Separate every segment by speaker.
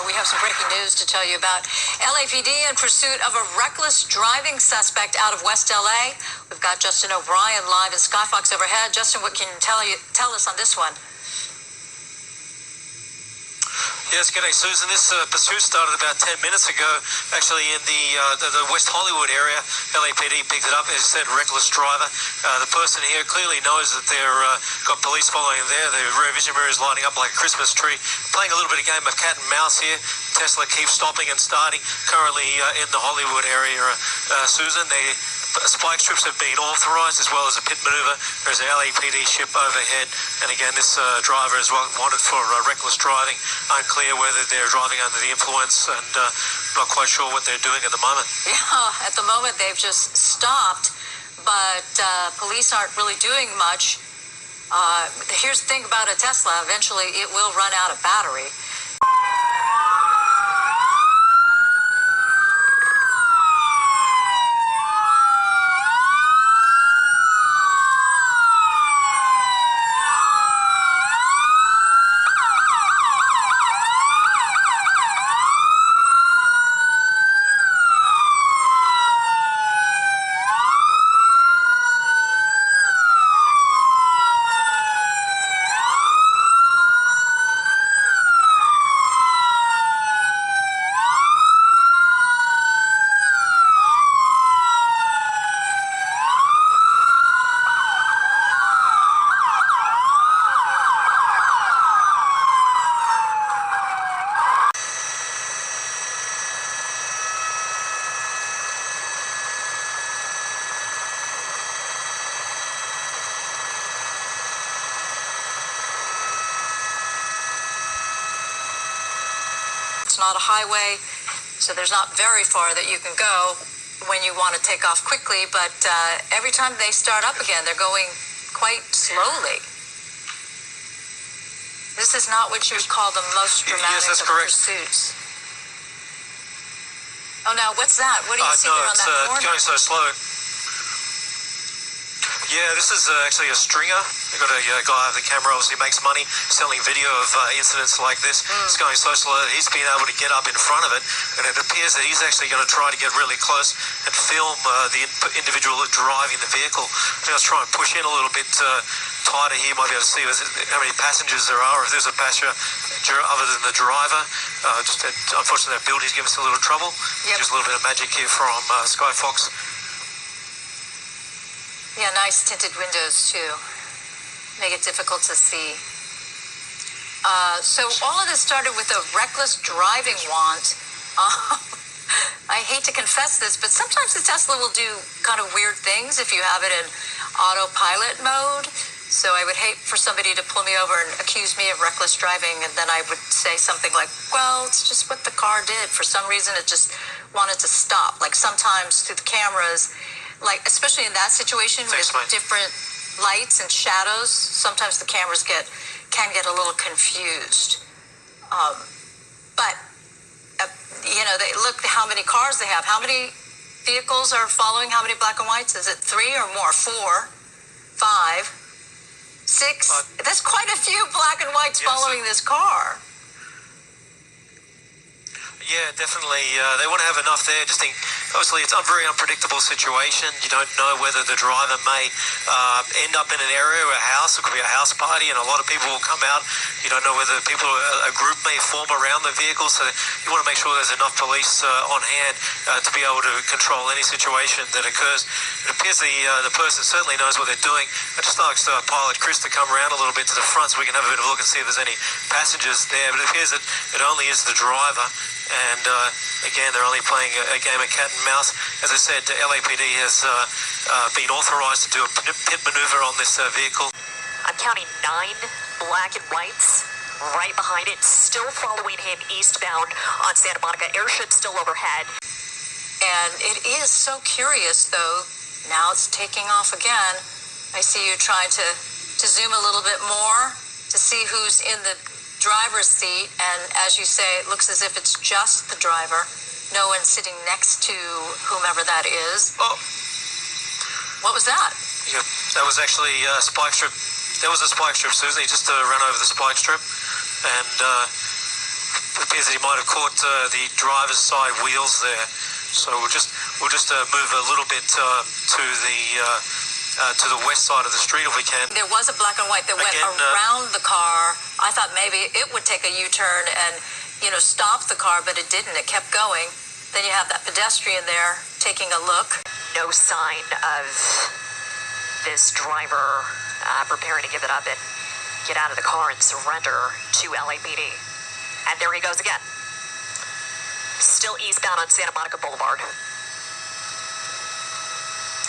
Speaker 1: We have some breaking news to tell you about. LAPD in pursuit of a reckless driving suspect out of West LA. We've got Justin O'Brien live in Skyfox overhead. Justin, what can you tell us on this one?
Speaker 2: Yes, g'day, Susan. This pursuit started about 10 minutes ago, actually in the West Hollywood area. LAPD picked it up, as I said, reckless driver. The person here clearly knows that they're got police following them there. The rear vision mirror is lighting up like a Christmas tree. Playing a little bit of game of cat and mouse here. Tesla keeps stopping and starting. Currently in the Hollywood area, Susan. Spike strips have been authorised, as well as a pit manoeuvre. There's an LAPD ship overhead, and again, this driver is wanted for reckless driving. Unclear whether they're driving under the influence, and not quite sure what they're doing at the moment.
Speaker 1: Yeah, at the moment they've just stopped, but police aren't really doing much. Here's the thing about a Tesla: eventually, it will run out of battery. It's not a highway, so there's not very far that you can go when you want to take off quickly, but every time they start up again, they're going quite slowly. This is not what you would call the most dramatic of pursuits. Oh, now, what's that? What do you see there on that corner?
Speaker 2: It's going so slow. Yeah, this is actually a stringer. You've got a guy with the camera, obviously makes money selling video of incidents like this. It's going so slow that he's been able to get up in front of it, and it appears that he's actually going to try to get really close and film the individual driving the vehicle. I think I'll try and push in a little bit tighter here. Might be able to see how many passengers there are, or if there's a passenger other than the driver. Unfortunately, that building's giving us a little trouble.
Speaker 1: Yep.
Speaker 2: Just a little bit of magic here from Skyfox.
Speaker 1: Yeah, nice tinted windows too. Make it difficult to see. So all of this started with a reckless driving want. I hate to confess this, but sometimes the Tesla will do kind of weird things if you have it in autopilot mode. So I would hate for somebody to pull me over and accuse me of reckless driving, and then I would say something like, well, it's just what the car did. For some reason, it just wanted to stop. Like sometimes through the cameras, like especially in that situation with different lights and shadows, sometimes the cameras can get a little confused. But they look how many cars they have, how many vehicles are following, how many black and whites? Is it 3 or more? 4, 5, 6? That's quite a few black and whites following this car.
Speaker 2: Yeah, definitely. They want to have enough there. Just think, obviously, it's a very unpredictable situation. You don't know whether the driver may end up in an area or a house. It could be a house party, and a lot of people will come out. You don't know whether a group may form around the vehicle. So you want to make sure there's enough police on hand to be able to control any situation that occurs. It appears the person certainly knows what they're doing. I just asked pilot Chris to come around a little bit to the front so we can have a bit of a look and see if there's any passengers there. But it appears that it only is the driver. And again, they're only playing a game of cat and mouse. As I said, LAPD has been authorised to do a pit manoeuvre on this vehicle.
Speaker 3: I'm counting 9 black and whites right behind it, still following him eastbound on Santa Monica. Airship still overhead.
Speaker 1: And it is so curious, though. Now it's taking off again. I see you trying to zoom a little bit more to see who's in the driver's seat, and as you say, it looks as if it's just the driver. No one sitting next to whomever that is.
Speaker 2: Oh.
Speaker 1: What was that?
Speaker 2: Yeah, that was actually a spike strip. There was a spike strip, Susan. He just ran over the spike strip, and It appears that he might have caught the driver's side wheels there. So we'll just move a little bit to the west side of the street if we can.
Speaker 1: There was a black and white that went around the car. I thought maybe it would take a U-turn and, stop the car, but it didn't. It kept going. Then you have that pedestrian there taking a look.
Speaker 3: No sign of this driver preparing to give it up and get out of the car and surrender to LAPD. And there he goes again. Still eastbound on Santa Monica Boulevard.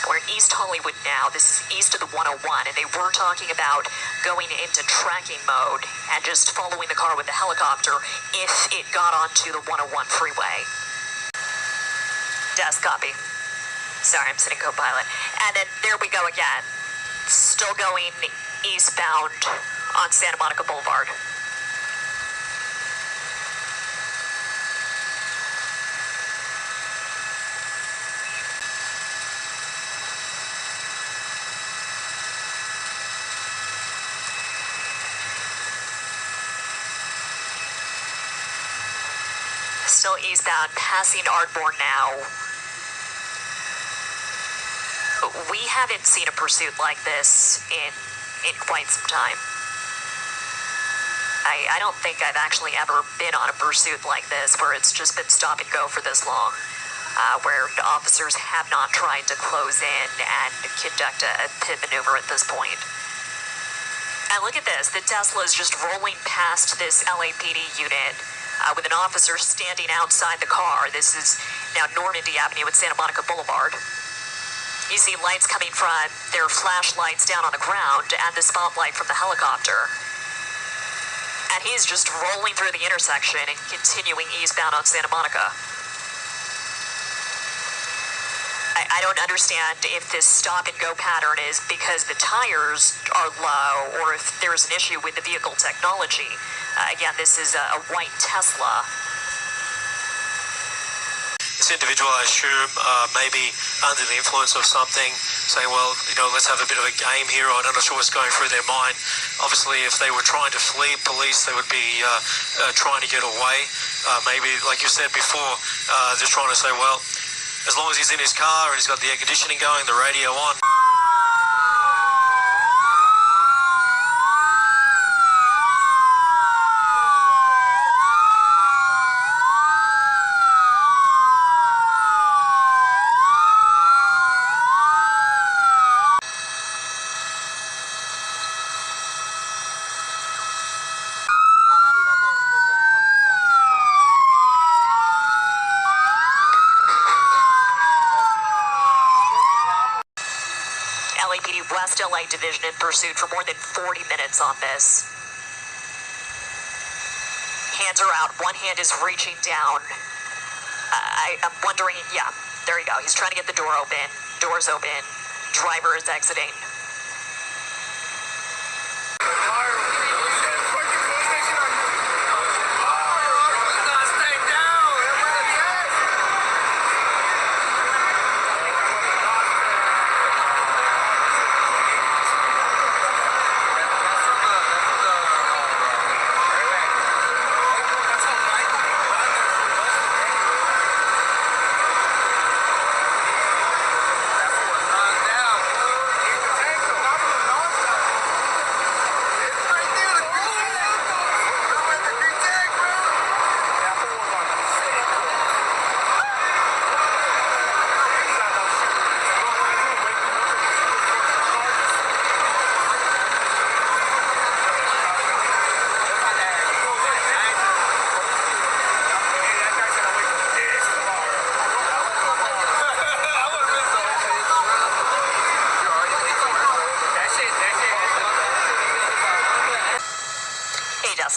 Speaker 3: We're in East Hollywood now. This is east of the 101, and they were talking about going into tracking mode and just following the car with the helicopter if it got onto the 101 freeway. Desk copy. Sorry, I'm sitting co-pilot. And then there we go again. Still going eastbound on Santa Monica Boulevard. Still eastbound, passing Ardmore now. We haven't seen a pursuit like this in quite some time. I don't think I've actually ever been on a pursuit like this where it's just been stop and go for this long, where the officers have not tried to close in and conduct a pit maneuver at this point. And look at this, the Tesla is just rolling past this LAPD unit with an officer standing outside the car. This is now Normandy Avenue at Santa Monica Boulevard. You see lights coming from their flashlights down on the ground and the spotlight from the helicopter. And he's just rolling through the intersection and continuing eastbound on Santa Monica. I don't understand if this stop and go pattern is because the tires are low or if there's an issue with the vehicle technology. Again, this is a white Tesla.
Speaker 2: This individual, I assume, maybe under the influence of something, saying, well, let's have a bit of a game here. I'm not sure what's going through their mind. Obviously, if they were trying to flee police, they would be trying to get away. Maybe, like you said before, just trying to say, well, as long as he's in his car and he's got the air conditioning going, the radio on.
Speaker 3: LAPD West LA Division in pursuit for more than 40 minutes on this. Hands are out. One hand is reaching down. I'm wondering, yeah, there you go. He's trying to get the door open. Door's open. Driver is exiting.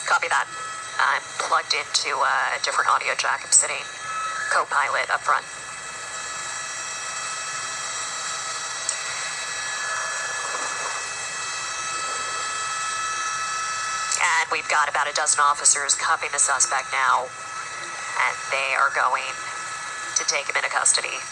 Speaker 3: Copy that. I'm plugged into a different audio jack. I'm sitting co-pilot up front. And we've got about a dozen officers cuffing the suspect now, and they are going to take him into custody.